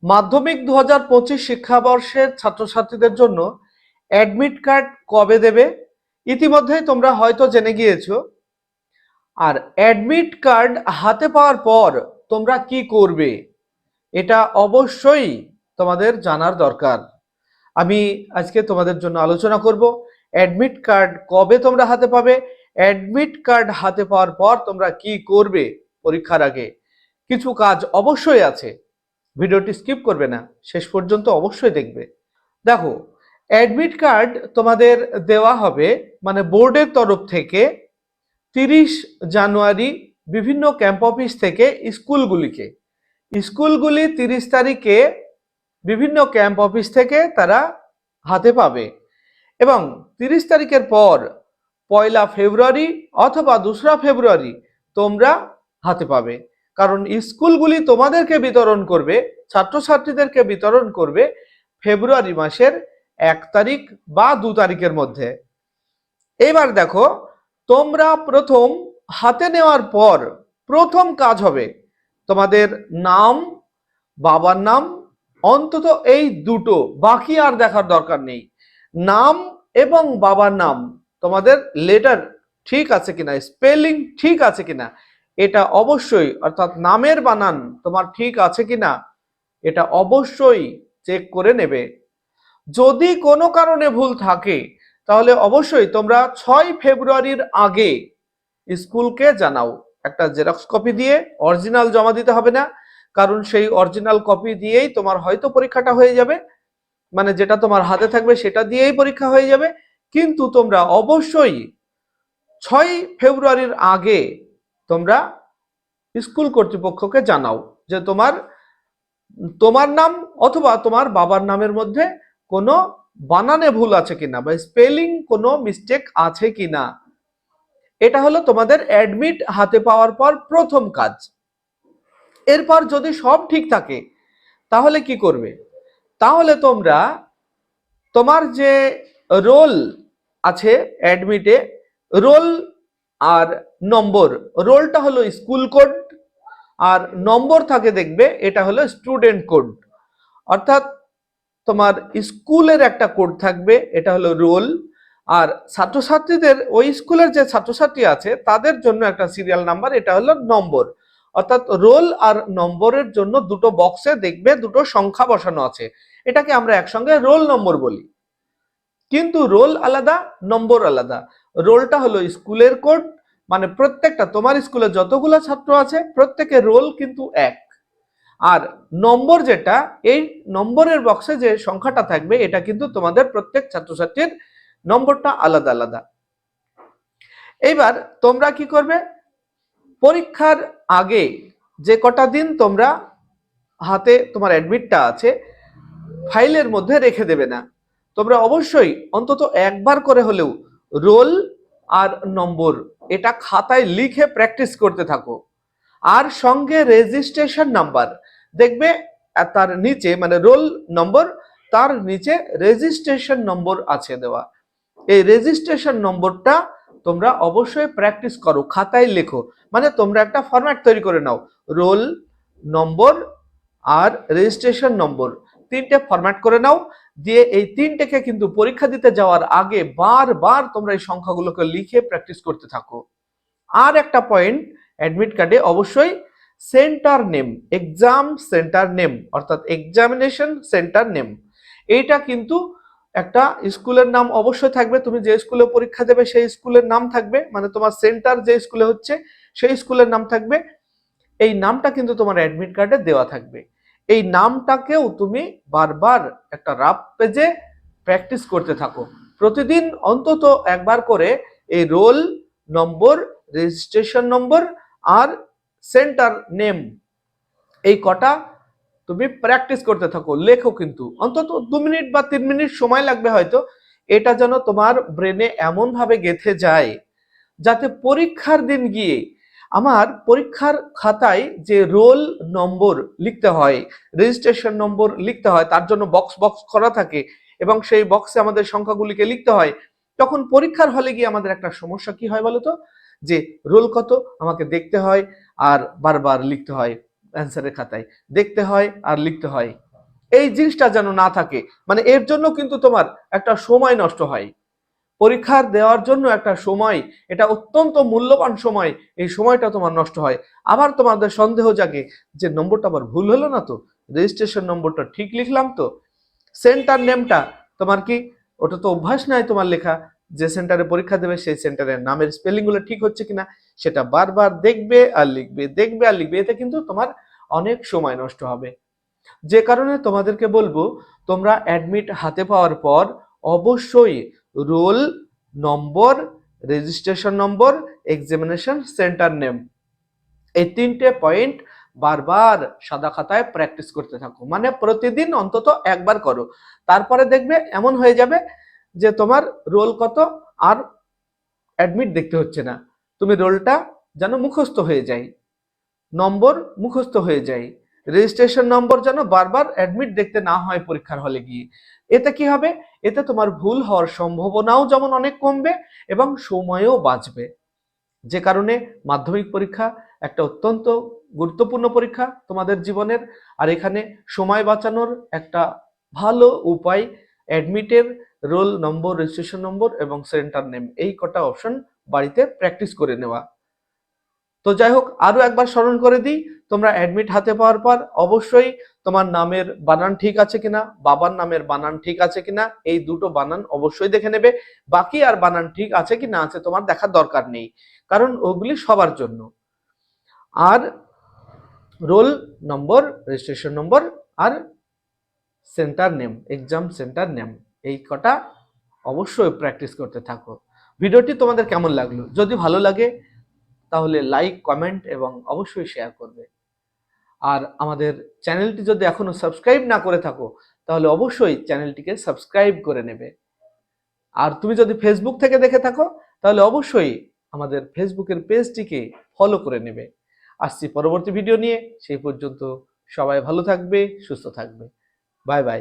মাধ্যমিক 2025 শিক্ষাবর্ষের ছাত্রছাত্রীদের জন্য অ্যাডমিট কার্ড কবে দেবে ইতিমধ্যেই তোমরা হয়তো জেনে গিয়েছো। আর অ্যাডমিট কার্ড হাতে পাওয়ার পর তোমরা কি করবে এটা অবশ্যই তোমাদের জানার দরকার। আমি আজকে তোমাদের জন্য আলোচনা করব অ্যাডমিট কার্ড কবে তোমরা হাতে পাবে, অ্যাডমিট কার্ড হাতে পাওয়ার পর তোমরা কি করবে পরীক্ষার আগে। কিছু কাজ অবশ্যই আছে, ভিডিওটি স্কিপ করবে না, শেষ পর্যন্ত অবশ্যই দেখবে। দেখো, অ্যাডমিট কার্ড তোমাদের দেওয়া হবে মানে বোর্ডের তরফ থেকে 30 জানুয়ারি বিভিন্ন ক্যাম্প অফিস থেকে স্কুলগুলি 30 তারিখে বিভিন্ন ক্যাম্প অফিস থেকে তারা হাতে পাবে এবং 30 তারিখের পর 1 ফেব্রুয়ারি অথবা 2 ফেব্রুয়ারি তোমরা হাতে পাবে। কারণ স্কুলগুলি তোমাদেরকে বিতরণ করবে, ছাত্রছাত্রীদেরকে বিতরণ করবে ফেব্রুয়ারি মাসের 1 তারিখ বা 2 তারিখের মধ্যে। এবার দেখো, তোমরা প্রথম হাতে নেওয়ার পর প্রথম কাজ হবে তোমাদের নাম, বাবার নাম, অন্তত এই দুটো, বাকি আর দেখার দরকার নেই। নাম এবং বাবার নাম তোমাদের লেটার ঠিক আছে কিনা, স্পেলিং ঠিক আছে কিনা এটা অবশ্যই, অর্থাৎ নামের বানান তোমার ঠিক আছে কিনা এটা অবশ্যই চেক করে নেবে। যদি কোনো কারণে ভুল থাকে তাহলে অবশ্যই তোমরা 6 ফেব্রুয়ারির আগে স্কুলকে জানাও। একটা জেরক্স কপি দিয়ে অরিজিনাল জমা দিতে হবে না, কারণ সেই অরিজিনাল কপি দিয়েই তোমার হয়তো পরীক্ষাটা হয়ে যাবে, মানে যেটা তোমার হাতে থাকবে সেটা দিয়েই পরীক্ষা হয়ে যাবে। কিন্তু তোমরা অবশ্যই 6 ফেব্রুয়ারির আগে তোমরা স্কুল কর্তৃপক্ষকে জানাও যে তোমার নাম অথবা তোমার বাবার নামের মধ্যে কোনো বানানে ভুল আছে কিনা বা স্পেলিং কোনো মিস্টেক আছে কিনা। এটা হলো তোমাদের অ্যাডমিট হাতে পাওয়ার পর প্রথম কাজ। এরপর যদি সব ঠিক থাকে তাহলে কি করবে, তাহলে তোমরা তোমার যে রোল আছে অ্যাডমিটে, রোল আর নম্বর, রোলটা হলো স্কুল কোড আর নম্বর থাকে দেখবে এটা হলো স্টুডেন্ট কোড। অর্থাৎ তোমার স্কুলের একটা কোড থাকবে, এটা হলো রোল, আর ছাত্রছাত্রীদের ওই স্কুলের যে ছাত্রছাত্রী আছে তাদের জন্য একটা সিরিয়াল নাম্বার, এটা হলো নম্বর। অর্থাৎ রোল আর নম্বরের জন্য দুটো বক্সে দেখবে দুটো সংখ্যা বসানো আছে, এটাকে আমরা একসঙ্গে রোল নম্বর বলি। কিন্তু রোল আলাদা, নম্বর আলাদা। রোলটা হলো স্কুলের কোড, মানে প্রত্যেকটা তোমার স্কুলে যতগুলো ছাত্র আছে প্রত্যেকের রোল কিন্তু এক। আর নম্বর যেটা, এই নম্বরের বক্সে যে সংখ্যাটা থাকবে এটা কিন্তু তোমাদের প্রত্যেক ছাত্রছাত্রীর নম্বরটা আলাদা আলাদা। এইবার তোমরা কি করবে, পরীক্ষার আগে যে কটা দিন তোমরা হাতে তোমার অ্যাডমিটটা আছে ফাইলের মধ্যে রেখে দেবে না। তোমরা অবশ্যই অন্তত একবার করে হলেও রোল আর নম্বর এটা খাতায় লিখে প্র্যাকটিস করতে থাকো। আর সঙ্গে রেজিস্ট্রেশন নাম্বার দেখবে তার নিচে, মানে রোল নম্বর তার নিচে রেজিস্ট্রেশন নম্বর আছে দেওয়া। এই রেজিস্ট্রেশন নম্বরটা তোমরা অবশ্যই প্র্যাকটিস করো, খাতায় লেখো। মানে তোমরা একটা ফরম্যাট তৈরি করে নাও, রোল নম্বর আর রেজিস্ট্রেশন নম্বর, তিনটে ফরম্যাট করে নাও। দিয়ে এই তিনটেকে কিন্তু পরীক্ষা দিতে যাওয়ার আগে বারবার তোমরা এই সংখ্যাগুলোকে লিখে প্র্যাকটিস করতে থাকো। আর একটা পয়েন্ট, অ্যাডমিট কার্ডে অবশ্যই centre name, exam centre name অর্থাৎ এক্সামিনেশন সেন্টার নেম, এইটা কিন্তু একটা স্কুলের নাম অবশ্যই থাকবে। তুমি যে স্কুলে পরীক্ষা দেবে সেই স্কুলের নাম থাকবে, মানে তোমার সেন্টার যে স্কুলে হচ্ছে সেই স্কুলের নাম থাকবে। এই নামটা কিন্তু তোমার অ্যাডমিট কার্ডে দেওয়া থাকবে। এই নামটাকেও তুমি বারবার একটা রাফ পেজে প্র্যাকটিস করতে থাকো। প্রতিদিন অন্তত একবার করে এই রোল নম্বর, রেজিস্ট্রেশন নম্বর আর সেন্টার নেম এই কটা তুমি প্র্যাকটিস করতে থাকো, লেখো। কিন্তু অন্তত 2 মিনিট বা 3 মিনিট সময় লাগবে হয়তো, এটা যেন তোমার ব্রেনে এমন ভাবে গেঁথে যায় যাতে পরীক্ষার দিন গিয়ে আমার পরীক্ষার খাতায় যে রোল নম্বর লিখতে হয়, রেজিস্ট্রেশন নম্বর লিখতে হয়, তার জন্য বক্স বক্স করা থাকে এবং সেই বক্সে আমাদের সংখ্যাগুলিকে লিখতে হয়। তখন পরীক্ষার হলে গিয়ে আমাদের একটা সমস্যা কি হয় বলতো, যে রোল কত আমাকে দেখতে হয় আর বারবার লিখতে হয়, অ্যান্সারের খাতায় দেখতে হয় আর লিখতে হয়। এই জিনিসটা যেন না থাকে। মানে এর জন্য কিন্তু তোমার একটা সময় নষ্ট হয়, পরীক্ষার দেওয়ার জন্য একটা সময়, এটা অত্যন্ত মূল্যবান সময়, এই সময়টা তোমার নষ্ট হয়। আবার তোমাদের সন্দেহ জাগে যে নম্বরটা আবার ভুল হলো না তো, রেজিস্ট্রেশন নম্বরটা ঠিক লিখলাম তো, সেন্টার নেমটা তোমার কি ওটা তো অভ্যাস নাই তোমার লেখা, যে সেন্টারে পরীক্ষা দেবে সেই সেন্টারের নামের স্পেলিং গুলো ঠিক হচ্ছে কিনা সেটা বারবার দেখবে আর লিখবে, দেখবে আর লিখবে, এতে কিন্তু তোমার অনেক সময় নষ্ট হবে। যে কারণে তোমাদেরকে বলবো, তোমরা অ্যাডমিট হাতে পাওয়ার পর অবশ্যই রোল নম্বর, রেজিস্ট্রেশন নম্বর, এক্সামিনেশন সেন্টার নেম, এই তিনটে পয়েন্ট বারবার সাদা খাতায় প্র্যাকটিস করতে থাকো। মানে প্রতিদিন অন্তত একবার করো, তারপরে দেখবে এমন হয়ে যাবে যে তোমার রোল কত আর অ্যাডমিট দেখতে হচ্ছে না, তুমি রোলটা যেন মুখস্থ হয়ে যায়, নম্বর মুখস্থ হয়ে যায়, রেজিস্ট্রেশন নম্বর যেন বারবার অ্যাডমিট দেখতে না হয় পরীক্ষার হলে গিয়ে। এতে কি হবে, এতে তোমার ভুল হওয়ার সম্ভাবনাও যেমন অনেক কমবে এবং সময়ও বাঁচবে। যে কারণে মাধ্যমিক পরীক্ষা একটা অত্যন্ত গুরুত্বপূর্ণ পরীক্ষা তোমাদের জীবনের, আর এখানে সময় বাঁচানোর একটা ভালো উপায় অ্যাডমিটের রোল নম্বর, রেজিস্ট্রেশন নম্বর এবং সেন্টার নেম, এই কটা অপশন বাড়িতে প্র্যাকটিস করে নেওয়া। তো যাই হোক, আরো একবার স্মরণ করে দিই, তোমরা অ্যাডমিট হাতে পাওয়ার পর অবশ্যই তোমার নামের বানান ঠিক আছে কিনা, বাবার নামের বানান ঠিক আছে কিনা, এই দুটো বানান অবশ্যই দেখে নেবে। বাকি আর বানান ঠিক আছে কি না আছে তোমার দেখার দরকার নেই, কারণ ওগুলি সবার জন্য। আর রোল নম্বর, রেজিস্ট্রেশন নম্বর আর centre name, exam centre name, এই কটা অবশ্যই প্র্যাকটিস করতে থাকো। ভিডিওটি তোমাদের কেমন লাগলো? যদি ভালো লাগে তাহলে লাইক, কমেন্ট এবং অবশ্যই শেয়ার করবে। আর আমাদের চ্যানেলটি যদি এখনো সাবস্ক্রাইব না করে থাকো তাহলে অবশ্যই চ্যানেলটিকে সাবস্ক্রাইব করে নেবে। আর তুমি যদি ফেসবুক থেকে দেখে থাকো তাহলে অবশ্যই আমাদের ফেসবুকের পেজটিকে ফলো করে নেবে। আসছি পরবর্তী ভিডিও নিয়ে, সেই পর্যন্ত সবাই ভালো থাকবে, সুস্থ থাকবে। Bye bye.